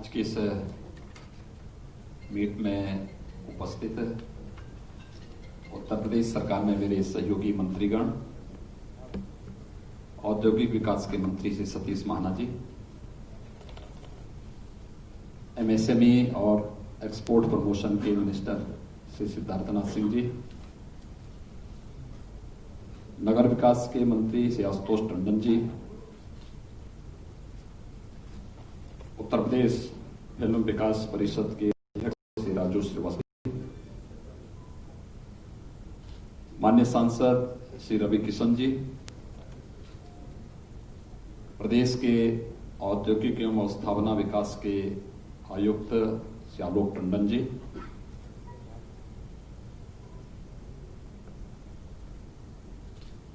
आज की इस मीट में उपस्थित उत्तर प्रदेश सरकार में मेरे सहयोगी मंत्रीगण, औद्योगिक विकास के मंत्री श्री सतीश महाना जी, एमएसएमई और एक्सपोर्ट प्रमोशन के मिनिस्टर श्री सिद्धार्थनाथ सिंह जी, नगर विकास के मंत्री श्री आशुतोष टंडन जी, उत्तर प्रदेश फिल्म विकास परिषद के अध्यक्ष श्री राजू श्रीवास्तव, माननीय सांसद श्री रवि किशन जी, प्रदेश के औद्योगिक एवं स्थापना विकास के आयुक्त श्री आलोक टंडन जी,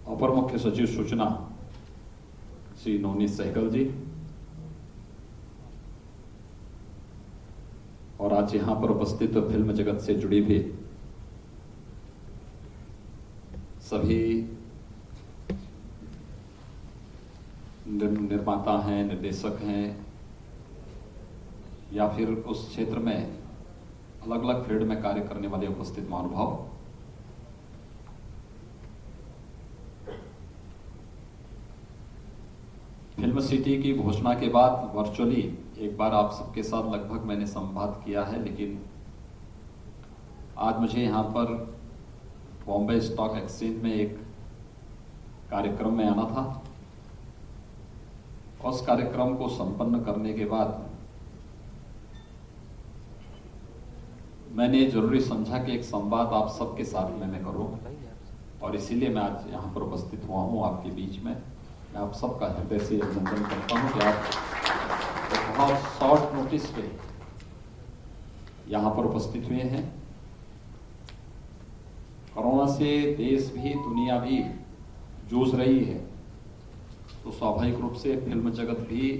अपर मुख्य सचिव सूचना श्री नवनीत सहगल जी, और आज यहां पर उपस्थित फिल्म जगत से जुड़ी भी सभी निर्माता हैं, निर्देशक हैं, या फिर उस क्षेत्र में अलग अलग फील्ड में कार्य करने वाले उपस्थित महानुभाव, फिल्म सिटी की घोषणा के बाद वर्चुअली एक बार आप सबके साथ लगभग मैंने संवाद किया है, लेकिन आज मुझे यहां पर बॉम्बे स्टॉक एक्सचेंज में एक कार्यक्रम में आना था। उस कार्यक्रम को संपन्न करने के बाद मैंने जरूरी समझा कि एक संवाद आप सबके साथ में मैं करूं, और इसीलिए मैं आज यहां पर उपस्थित हुआ हूं आपके बीच में। मैं आप सबका हृदय से अभिनंदन करता हूं कि आप बहुत शॉर्ट नोटिस पे यहां पर उपस्थित हुए हैं। कोरोना से देश भी दुनिया भी जूझ रही है, तो स्वाभाविक रूप से फिल्म जगत भी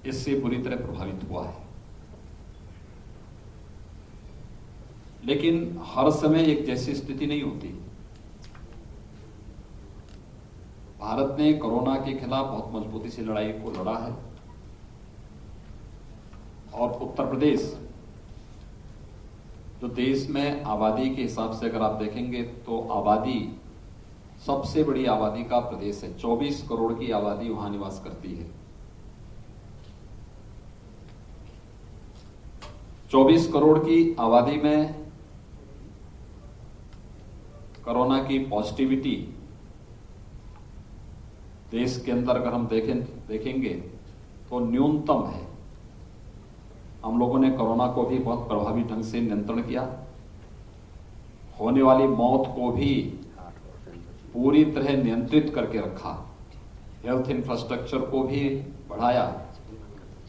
इससे बुरी तरह प्रभावित हुआ है। लेकिन हर समय एक जैसी स्थिति नहीं होती। भारत ने कोरोना के खिलाफ बहुत मजबूती से लड़ाई को लड़ा है, और उत्तर प्रदेश जो देश में आबादी के हिसाब से अगर आप देखेंगे तो आबादी सबसे बड़ी आबादी का प्रदेश है। 24 करोड़ की आबादी वहां निवास करती है। 24 करोड़ की आबादी में कोरोना की पॉजिटिविटी देश के अंदर अगर हम देखेंगे तो न्यूनतम है। हम लोगों ने कोरोना को भी बहुत प्रभावी ढंग से नियंत्रण किया, होने वाली मौत को भी पूरी तरह नियंत्रित करके रखा, हेल्थ इंफ्रास्ट्रक्चर को भी बढ़ाया,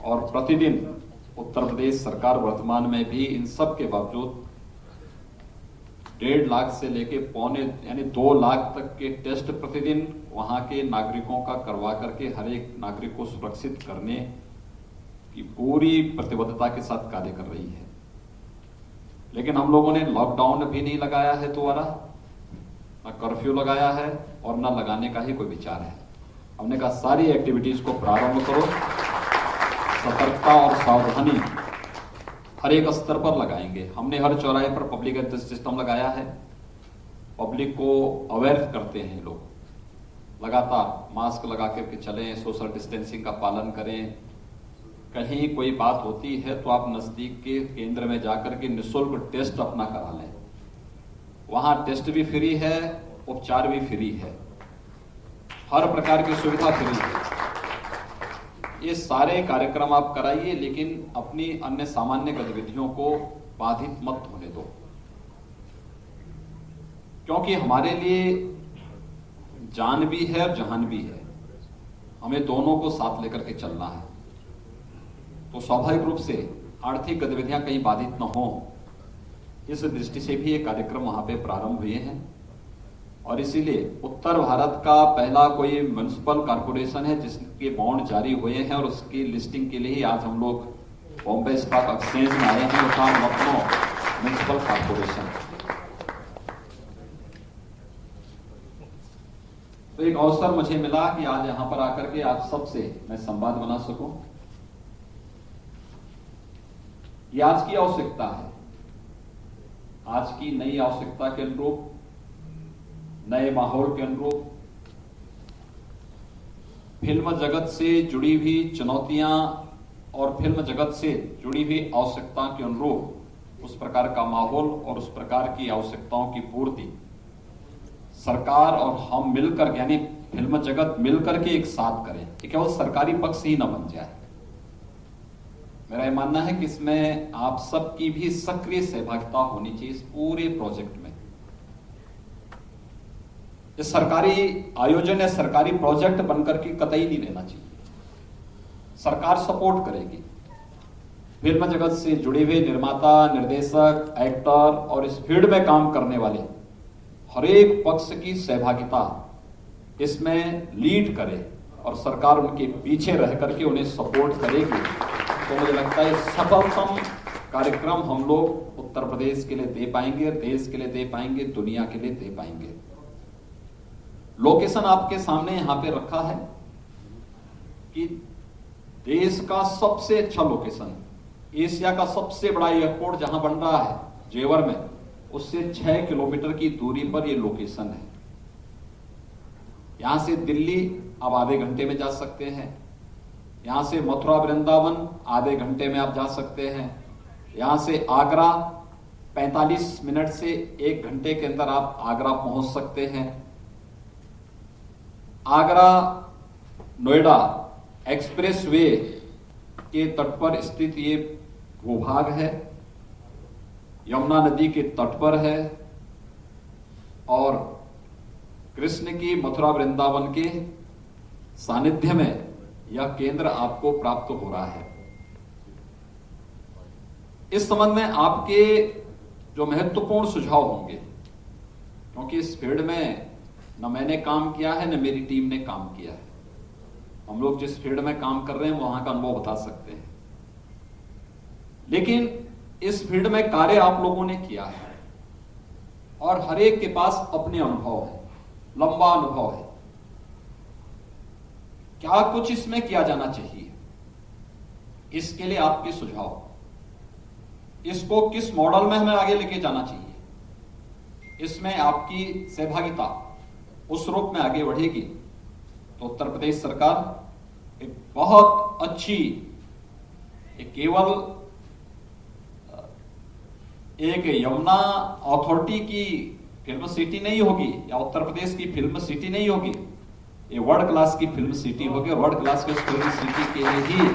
और प्रतिदिन उत्तर प्रदेश सरकार वर्तमान में भी इन सब के बावजूद 1.5 लाख से लेके पौने यानी 2 लाख तक के टेस्ट प्रतिदिन वहां के नागरिकों का करवा करके हर एक नागरिक को सुरक्षित करने की पूरी प्रतिबद्धता के साथ कार्य कर रही है। लेकिन हम लोगों ने लॉकडाउन भी नहीं लगाया है दोबारा, न कर्फ्यू लगाया है और न लगाने का ही कोई विचार है। हमने कहा सारी एक्टिविटीज को प्रारंभ करो, सतर्कता और सावधानी हर एक स्तर पर लगाएंगे। हमने हर चौराहे पर पब्लिक एड्रेस सिस्टम लगाया है, पब्लिक को अवेयर करते हैं लोग, लगातार मास्क लगा करके चलें, सोशल डिस्टेंसिंग का पालन करें। कहीं कोई बात होती है तो आप नजदीक के केंद्र में जाकर के निःशुल्क टेस्ट अपना करा लें। वहां टेस्ट भी फ्री है, उपचार भी फ्री है, हर प्रकार की सुविधा फ्री है। ये सारे कार्यक्रम आप कराइए, लेकिन अपनी अन्य सामान्य गतिविधियों को बाधित मत होने दो, क्योंकि हमारे लिए जान भी है और जहान भी है। हमें दोनों को साथ लेकर के चलना है। तो स्वाभाविक रूप से आर्थिक गतिविधियां कहीं बाधित न हो, इस दृष्टि से भी ये कार्यक्रम वहां पे प्रारंभ हुए हैं। और इसीलिए उत्तर भारत का पहला कोई म्युनिसिपल कॉर्पोरेशन है जिसके बॉन्ड जारी हुए हैं, और उसकी लिस्टिंग के लिए ही आज हम लोग बॉम्बे स्टॉक एक्सचेंज में आए हैं। उसका लखनऊ म्युनिसिपल कॉर्पोरेशन। तो एक अवसर मुझे मिला कि आज यहां पर आकर के आप सबसे मैं संवाद बना सकूं। ये आज की आवश्यकता है। आज की नई आवश्यकता के अनुरूप, नए माहौल के अनुरूप फिल्म जगत से जुड़ी हुई चुनौतियां और फिल्म जगत से जुड़ी हुई आवश्यकताओं के अनुरूप उस प्रकार का माहौल और उस प्रकार की आवश्यकताओं की पूर्ति सरकार और हम मिलकर, यानी फिल्म जगत मिलकर के एक साथ करें। ये केवल सरकारी पक्ष ही न बन जाए। मेरा ये मानना है कि इसमें आप सबकी भी सक्रिय सहभागिता होनी चाहिए इस पूरे प्रोजेक्ट में। ये सरकारी आयोजन या सरकारी प्रोजेक्ट बनकर के कतई नहीं रहना चाहिए। सरकार सपोर्ट करेगी। फिल्म जगत से जुड़े हुए निर्माता, निर्देशक, एक्टर और इस फील्ड में काम करने वाले हर एक पक्ष की सहभागिता इसमें लीड करे और सरकार उनके पीछे रह करके उन्हें सपोर्ट करेगी। तो मुझे लगता है सफलतम कार्यक्रम हम लोग उत्तर प्रदेश के लिए दे पाएंगे, देश के लिए दे पाएंगे, दुनिया के लिए दे पाएंगे। लोकेशन आपके सामने यहां पे रखा है कि देश का सबसे अच्छा लोकेशन, एशिया का सबसे बड़ा एयरपोर्ट जहां बन रहा है जेवर में, उससे 6 किलोमीटर की दूरी पर यह लोकेशन है। यहां से दिल्ली आप आधे घंटे में जा सकते हैं, यहां से मथुरा वृंदावन आधे घंटे में आप जा सकते हैं, यहां से आगरा 45 मिनट से 1 घंटे के अंदर आप आगरा पहुंच सकते हैं। आगरा नोएडा एक्सप्रेस वे के तट पर स्थित ये भूभाग है, यमुना नदी के तट पर है और कृष्ण की मथुरा वृंदावन के सानिध्य में यह केंद्र आपको प्राप्त हो रहा है। इस संबंध में आपके जो महत्वपूर्ण सुझाव होंगे, क्योंकि इस फील्ड में न मैंने काम किया है न मेरी टीम ने काम किया है, हम लोग जिस फील्ड में काम कर रहे हैं वहां का अनुभव बता सकते हैं, लेकिन इस फील्ड में कार्य आप लोगों ने किया है और हर एक के पास अपने अनुभव है, लंबा अनुभव है। क्या कुछ इसमें किया जाना चाहिए, इसके लिए आपके सुझाव, इसको किस मॉडल में हमें आगे लेके जाना चाहिए, इसमें आपकी सहभागिता उस रूप में आगे बढ़ेगी तो उत्तर प्रदेश सरकार एक बहुत अच्छी, एक केवल एक यमुना अथॉरिटी की फिल्म सिटी नहीं होगी या उत्तर प्रदेश की फिल्म सिटी नहीं होगी, ये वर्ल्ड क्लास की फिल्म सिटी होगी। वर्ल्ड क्लास की फिल्म सिटी के लिए ही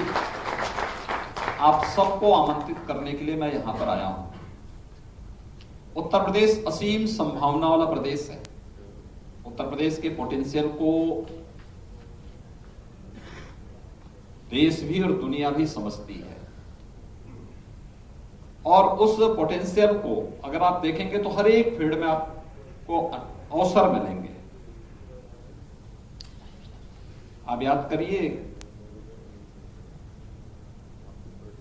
आप सबको आमंत्रित करने के लिए मैं यहां पर आया हूं। उत्तर प्रदेश असीम संभावना वाला प्रदेश है। उत्तर प्रदेश के पोटेंशियल को देश भी और दुनिया भी समझती है और उस पोटेंशियल को अगर आप देखेंगे तो हर एक फील्ड में आपको अवसर मिलेंगे। आप याद करिए,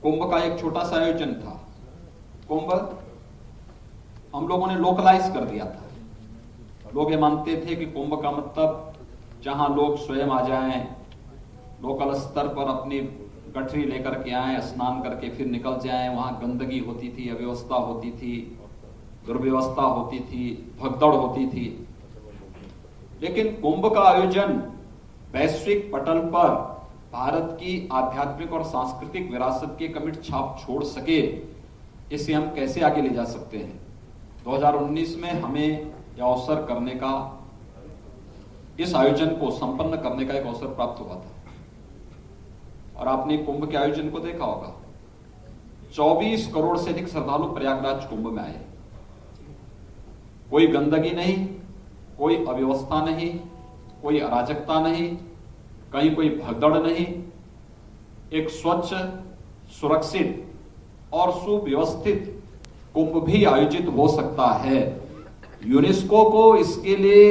कुंभ का एक छोटा सा आयोजन था। कुंभ हम लोगों ने लोकलाइज कर दिया था। लोग ये मानते थे कि कुंभ का मतलब जहां लोग स्वयं आ जाएं, लोकल स्तर पर अपनी गठरी लेकर के आए, स्नान करके फिर निकल जाएं, वहां गंदगी होती थी, अव्यवस्था होती थी, दुर्व्यवस्था होती थी, भगदड़ होती थी। लेकिन कुंभ का आयोजन वैश्विक पटल पर भारत की आध्यात्मिक और सांस्कृतिक विरासत की कमिट छाप छोड़ सके, इसे हम कैसे आगे ले जा सकते हैं। 2019 में हमें यह अवसर करने का, इस आयोजन को संपन्न करने का एक अवसर प्राप्त हुआ था और आपने कुंभ के आयोजन को देखा होगा। 24 करोड़ से अधिक श्रद्धालु प्रयागराज कुंभ में आए। कोई गंदगी नहीं, कोई अव्यवस्था नहीं, कोई अराजकता नहीं, कहीं कोई भगदड़ नहीं। एक स्वच्छ, सुरक्षित और सुव्यवस्थित कुंभ भी आयोजित हो सकता है। यूनेस्को को इसके लिए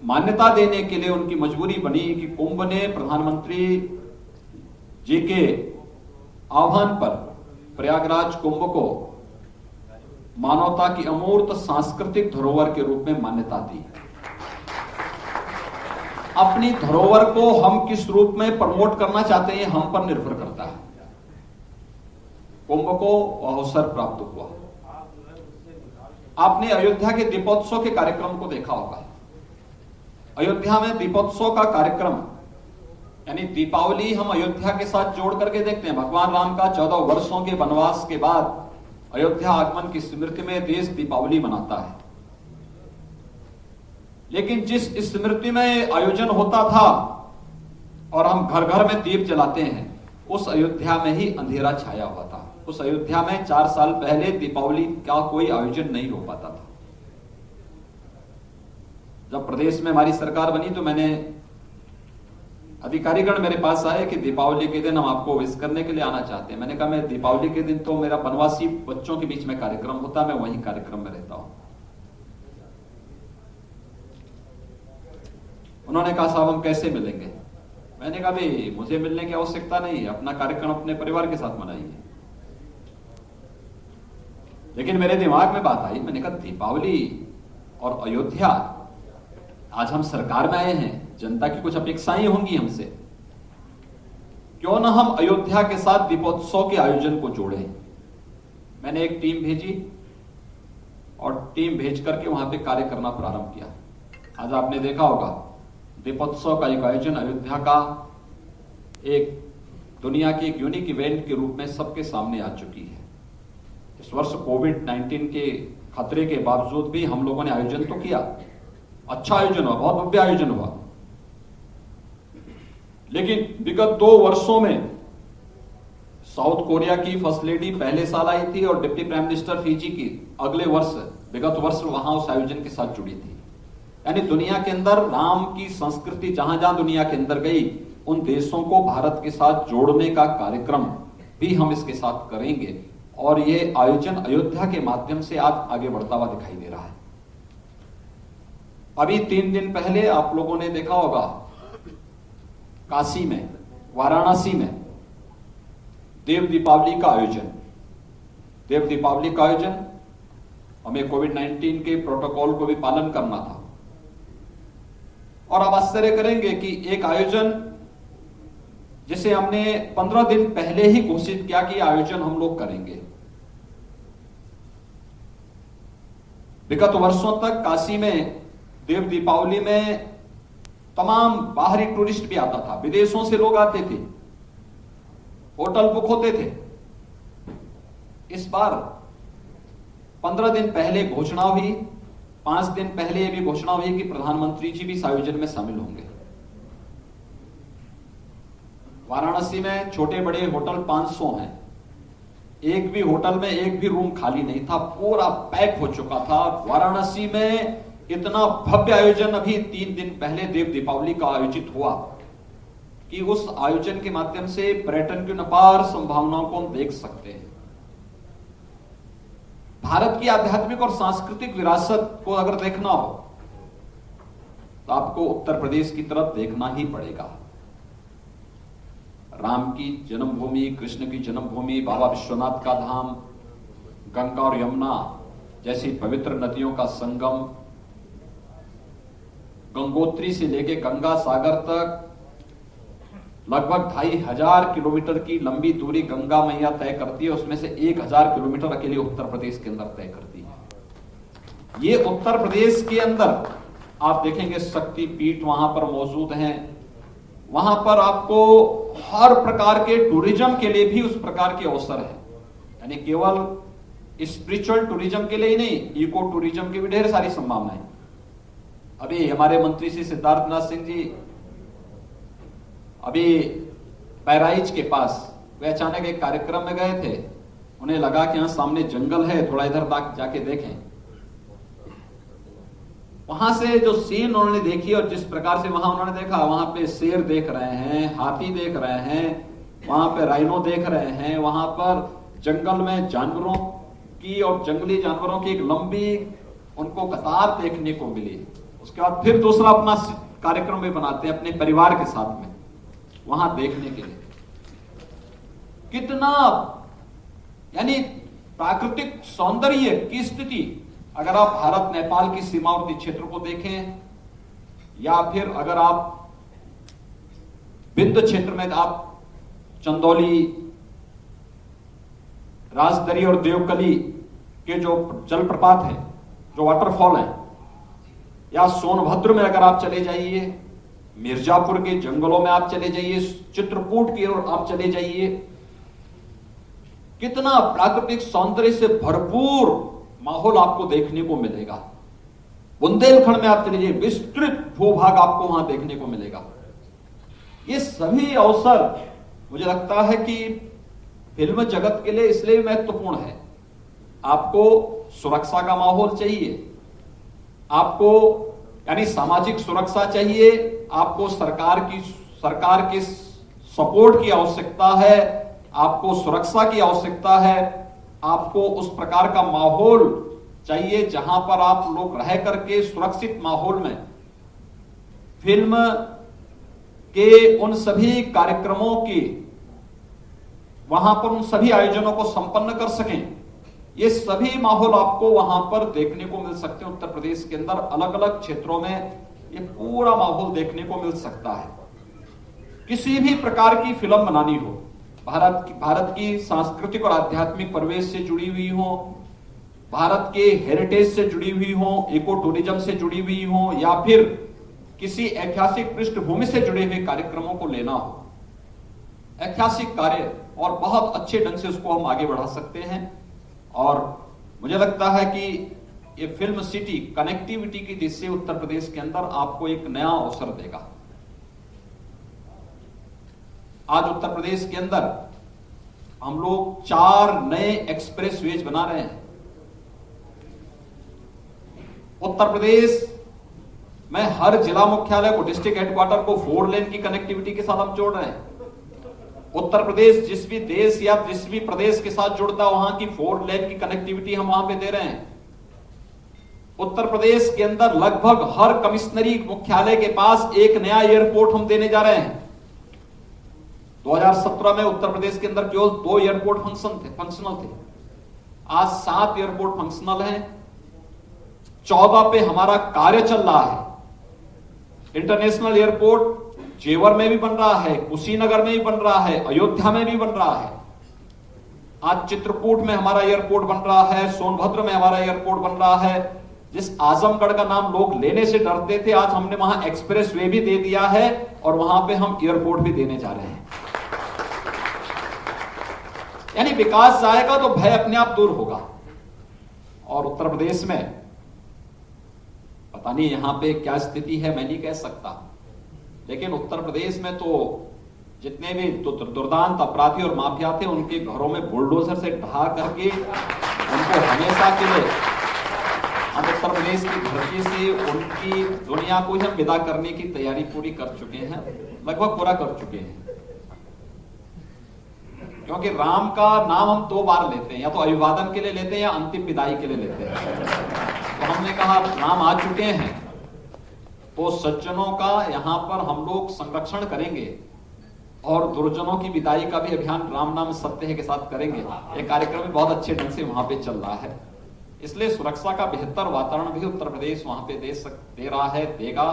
मान्यता देने के लिए उनकी मजबूरी बनी कि कुंभ ने प्रधानमंत्री जी के आह्वान पर प्रयागराज कुंभ को मानवता की अमूर्त सांस्कृतिक धरोहर के रूप में मान्यता दी। अपनी धरोहर को हम किस रूप में प्रमोट करना चाहते हैं हम पर निर्भर करता है। कुंभ को अवसर प्राप्त हुआ। आपने अयोध्या के दीपोत्सव के कार्यक्रम को देखा होगा। अयोध्या में दीपोत्सव का कार्यक्रम यानी दीपावली हम अयोध्या के साथ जोड़ करके देखते हैं। भगवान राम का 14 वर्षों के वनवास के बाद अयोध्या आगमन की स्मृति में देश दीपावली मनाता है। लेकिन जिस स्मृति में आयोजन होता था और हम घर घर में दीप जलाते हैं, उस अयोध्या में ही अंधेरा छाया हुआ था। उस अयोध्या में 4 साल पहले दीपावली का कोई आयोजन नहीं हो पाता था। जब प्रदेश में हमारी सरकार बनी तो अधिकारीगण मेरे पास आए कि दीपावली के दिन हम आपको विश करने के लिए आना चाहते हैं। मैंने कहा मैं दीपावली के दिन तो मेरा वनवासी बच्चों के बीच में कार्यक्रम होता है, मैं वहीं कार्यक्रम में रहता हूं। उन्होंने कहा साहब हम कैसे मिलेंगे? मैंने कहा भाई मुझे मिलने की आवश्यकता नहीं है, अपना कार्यक्रम अपने परिवार के साथ मनाइए। लेकिन मेरे दिमाग में बात आई, मैंने कहा दीपावली और अयोध्या, आज हम सरकार में आए हैं, जनता की कुछ अपेक्षाएं होंगी हमसे, क्यों ना हम अयोध्या के साथ दीपोत्सव के आयोजन को जोड़ें। मैंने एक टीम भेजी और टीम भेज करके वहां पे कार्य करना प्रारंभ किया। आज आपने देखा होगा दीपोत्सव का एक आयोजन अयोध्या का एक दुनिया की एक यूनिक इवेंट के रूप में सबके सामने आ चुकी है। इस वर्ष कोविड-19 के खतरे के बावजूद भी हम लोगों ने आयोजन तो किया, अच्छा आयोजन हुआ, बहुत भव्य आयोजन हुआ। लेकिन विगत 2 वर्षों में साउथ कोरिया की फर्स्ट लेडी पहले साल आई थी और डिप्टी प्राइम मिनिस्टर फिजी की अगले वर्ष विगत वर्ष वहां उस आयोजन के साथ जुड़ी थी। यानी दुनिया के अंदर राम की संस्कृति जहां जहां दुनिया के अंदर गई, उन देशों को भारत के साथ जोड़ने का कार्यक्रम भी हम इसके साथ करेंगे। और ये आयोजन अयोध्या के माध्यम से आज आगे बढ़ता हुआ दिखाई दे रहा है। अभी 3 दिन पहले आप लोगों ने देखा होगा काशी में, वाराणसी में देव दीपावली का आयोजन। देव दीपावली का आयोजन हमें कोविड-19 के प्रोटोकॉल को भी पालन करना था। और आप आश्चर्य करेंगे कि एक आयोजन जिसे हमने 15 दिन पहले ही घोषित किया कि आयोजन हम लोग करेंगे। विगत वर्षों तक काशी में देव दीपावली में तमाम बाहरी टूरिस्ट भी आता था, विदेशों से लोग आते थे, होटल बुक होते थे। इस बार 15 दिन पहले घोषणा हुई, 5 दिन पहले यह भी घोषणा हुई कि प्रधानमंत्री जी भी इस आयोजन में शामिल होंगे। वाराणसी में छोटे बड़े होटल 500 हैं, एक भी होटल में एक भी रूम खाली नहीं था, पूरा पैक हो चुका था। वाराणसी में इतना भव्य आयोजन अभी 3 दिन पहले देव दीपावली का आयोजित हुआ कि उस आयोजन के माध्यम से पर्यटन की अपार संभावनाओं को हम देख सकते हैं। भारत की आध्यात्मिक और सांस्कृतिक विरासत को अगर देखना हो तो आपको उत्तर प्रदेश की तरफ देखना ही पड़ेगा। राम की जन्मभूमि, कृष्ण की जन्मभूमि, बाबा विश्वनाथ का धाम, गंगा और यमुना जैसी पवित्र नदियों का संगम, गंगोत्री से लेकर गंगा सागर तक लगभग 2500 किलोमीटर की लंबी दूरी गंगा मैया तय करती है। उसमें से 1000 किलोमीटर अकेले उत्तर प्रदेश के अंदर तय करती है। ये उत्तर प्रदेश के अंदर आप देखेंगे शक्ति पीठ वहां पर मौजूद हैं। वहां पर आपको हर प्रकार के टूरिज्म के लिए भी उस प्रकार के अवसर है। यानी केवल स्पिरिचुअल टूरिज्म के लिए ही नहीं, इको टूरिज्म की भी ढेर सारी संभावनाएं। अभी हमारे मंत्री श्री सिद्धार्थनाथ सिंह जी अभी बहराइच के पास वे अचानक एक कार्यक्रम में गए थे। उन्हें लगा कि यहां सामने जंगल है, थोड़ा इधर जाके देखें। वहां से जो सीन उन्होंने देखी और जिस प्रकार से वहां उन्होंने देखा, वहां पे शेर देख रहे हैं, हाथी देख रहे हैं, वहां पे राइनो देख रहे हैं, वहां पर जंगल में जानवरों की और जंगली जानवरों की एक लंबी उनको कतार देखने को मिली। उसके बाद फिर दूसरा अपना कार्यक्रम भी बनाते हैं अपने परिवार के साथ में वहां देखने के लिए। कितना यानी प्राकृतिक सौंदर्य की स्थिति अगर आप भारत नेपाल की सीमावर्ती क्षेत्र को देखें या फिर अगर आप विंध्य क्षेत्र में आप चंदौली, राजदरी और देवकली के जो जलप्रपात हैं, जो वाटरफॉल हैं, या सोनभद्र में अगर आप चले जाइए, मिर्जापुर के जंगलों में आप चले जाइए, चित्रकूट की ओर आप चले जाइए, कितना प्राकृतिक सौंदर्य से भरपूर माहौल आपको देखने को मिलेगा। बुंदेलखंड में आप चले जाइए, विस्तृत भूभाग आपको वहां देखने को मिलेगा। ये सभी अवसर मुझे लगता है कि फिल्म जगत के लिए इसलिए महत्वपूर्ण है। आपको सुरक्षा का माहौल चाहिए, आपको यानी सामाजिक सुरक्षा चाहिए, आपको सरकार के सपोर्ट की आवश्यकता है, आपको सुरक्षा की आवश्यकता है, आपको उस प्रकार का माहौल चाहिए जहां पर आप लोग रह करके सुरक्षित माहौल में फिल्म के उन सभी कार्यक्रमों की, वहां पर उन सभी आयोजनों को संपन्न कर सकें। ये सभी माहौल आपको वहां पर देखने को मिल सकते हैं। उत्तर प्रदेश के अंदर अलग अलग क्षेत्रों में ये पूरा माहौल देखने को मिल सकता है। किसी भी प्रकार की फिल्म बनानी हो, भारत की सांस्कृतिक और आध्यात्मिक परिवेश से जुड़ी हुई हो, भारत के हेरिटेज से जुड़ी हुई हो, इको टूरिज्म से जुड़ी हुई हो, या फिर किसी ऐतिहासिक पृष्ठभूमि से जुड़े हुए कार्यक्रमों को लेना हो, ऐतिहासिक कार्य, और बहुत अच्छे ढंग से उसको हम आगे बढ़ा सकते हैं। और मुझे लगता है कि ये फिल्म सिटी कनेक्टिविटी की दिशा से उत्तर प्रदेश के अंदर आपको एक नया अवसर देगा। आज उत्तर प्रदेश के अंदर हम लोग 4 नए एक्सप्रेसवेज बना रहे हैं। उत्तर प्रदेश में हर जिला मुख्यालय को, डिस्ट्रिक्ट हेडक्वार्टर को 4 लेन की कनेक्टिविटी के साथ हम जोड़ रहे हैं। उत्तर प्रदेश जिस भी देश या जिस भी प्रदेश के साथ जुड़ता है, वहां की 4 लेन की कनेक्टिविटी हम वहां पे दे रहे हैं। उत्तर प्रदेश के अंदर लगभग हर कमिश्नरी मुख्यालय के पास एक नया एयरपोर्ट हम देने जा रहे हैं। 2017 में उत्तर प्रदेश के अंदर केवल 2 एयरपोर्ट फंक्शनल थे। आज 7 एयरपोर्ट फंक्शनल हैं। 14 पे हमारा कार्य चल रहा है। इंटरनेशनल एयरपोर्ट जेवर में भी बन रहा है, कुशीनगर में भी बन रहा है, अयोध्या में भी बन रहा है। आज चित्रकूट में हमारा एयरपोर्ट बन रहा है, सोनभद्र में हमारा एयरपोर्ट बन रहा है। जिस आजमगढ़ का नाम लोग लेने से डरते थे, आज हमने वहां एक्सप्रेस वे भी दे दिया है और वहां पे हम एयरपोर्ट भी देने जा रहे हैं। यानी विकास जाएगा तो भय अपने आप दूर होगा। और उत्तर प्रदेश में पता नहीं यहां पे क्या स्थिति है, मैं नहीं कह सकता, लेकिन उत्तर प्रदेश में तो जितने भी दुर्दांत अपराधी और माफिया थे, उनके घरों में बुलडोजर से ढहा करके उनको हमेशा के लिए हम उत्तर प्रदेश की धरती से उनकी दुनिया को हम विदा करने की तैयारी पूरी कर चुके हैं, लगभग पूरा कर चुके हैं। क्योंकि राम का नाम हम 2 बार लेते हैं, या तो अभिवादन के लिए लेते हैं या अंतिम विदाई के लिए लेते हैं। तो हमने कहा राम आ चुके हैं, तो सज्जनों का यहां पर हम लोग संरक्षण करेंगे और दुर्जनों की विदाई का भी अभियान राम नाम सत्य है के साथ करेंगे। ये कार्यक्रम भी बहुत अच्छे ढंग से वहां पे चल रहा है। इसलिए सुरक्षा का बेहतर वातावरण भी उत्तर प्रदेश वहां पे दे रहा है, देगा।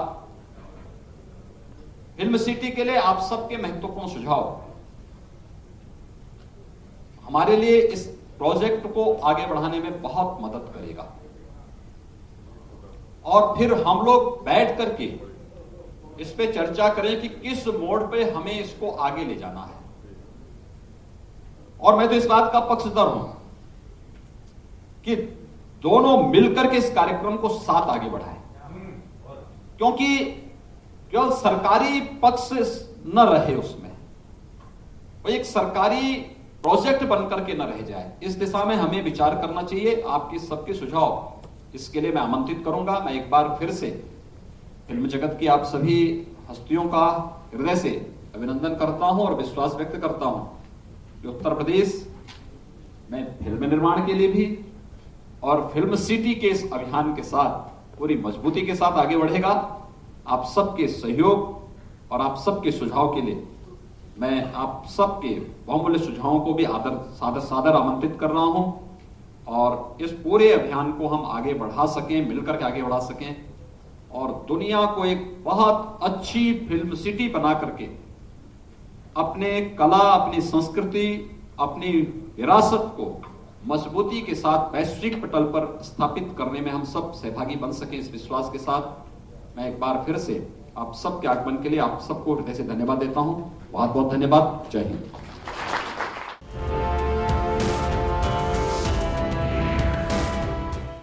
फिल्म सिटी के लिए आप सबके महत्वपूर्ण सुझाव हमारे लिए इस प्रोजेक्ट को आगे बढ़ाने में बहुत मदद करेगा। और फिर हम लोग बैठ करके इस पे चर्चा करें कि किस मोड़ पे हमें इसको आगे ले जाना है। और मैं तो इस बात का पक्षधर हूं कि दोनों मिलकर के इस कार्यक्रम को साथ आगे बढ़ाएं, क्योंकि केवल सरकारी पक्ष न रहे उसमें, वो एक सरकारी प्रोजेक्ट बनकर के न रह जाए। इस दिशा में हमें विचार करना चाहिए। आपके सबके सुझाव इसके लिए मैं आमंत्रित करूंगा। मैं एक बार फिर से फिल्म जगत की आप सभी हस्तियों का हृदय से अभिनंदन करता हूं और विश्वास व्यक्त करता हूं कि उत्तर प्रदेश में फिल्म निर्माण के लिए भी और फिल्म सिटी के इस अभियान के साथ पूरी मजबूती के साथ आगे बढ़ेगा। आप सबके सहयोग और आप सबके सुझाव के लिए मैं आप सबके बहुमूल्य सुझावों को भी सादर आमंत्रित कर रहा हूं और इस पूरे अभियान को हम आगे बढ़ा सकें, मिलकर के आगे बढ़ा सकें और दुनिया को एक बहुत अच्छी फिल्म सिटी बना करके अपने कला, अपनी संस्कृति, अपनी विरासत को मजबूती के साथ वैश्विक पटल पर स्थापित करने में हम सब सहभागी बन सकें, इस विश्वास के साथ मैं एक बार फिर से आप सबके आगमन के लिए आप सबको हृदय से धन्यवाद देता हूं। बहुत बहुत धन्यवाद। जय हिंद।